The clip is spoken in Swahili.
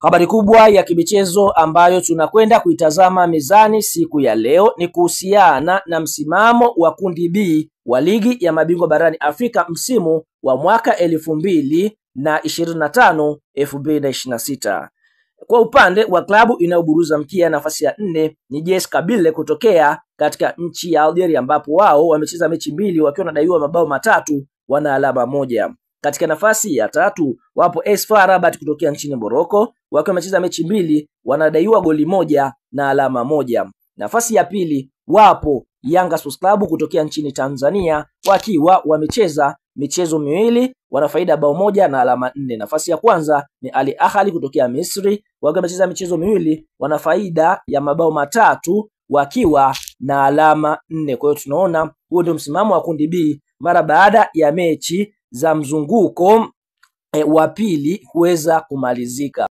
Habari kubwa ya kimichezo ambayo tunakwenda kuitazama mezani siku ya leo ni kuhusiana na msimamo wa kundi B wa ligi ya mabingwa barani Afrika msimu wa mwaka 2025-2026. Kwa upande wa klabu inayoburuza mkia nafasi ya 4 ni JS Kabylie kutokea katika nchi ya Algeria, ambapo wao wamecheza mechi 2 wakiwa wanadaiwa mabao 3, wana alama 1. Katika nafasi ya 3 wapo AS FAR Rabat kutokea nchini Morocco, wakiwa wamecheza mechi 2, wanadaiwa goli 1 na alama 1. Nafasi ya pili wapo Yanga Sports Club kutokea nchini Tanzania, wakiwa wamecheza michezo 2, wana faida bao 1 na alama 4. Nafasi ya kwanza ni Al Ahly kutokea Misri, wakiwa wamecheza michezo 2, wana faida ya mabao 3 wakiwa na alama 4. Kwa hiyo tunaona huo ndio msimamo wa kundi B mara baada ya mechi za mzunguko wa pili kuweza kumalizika.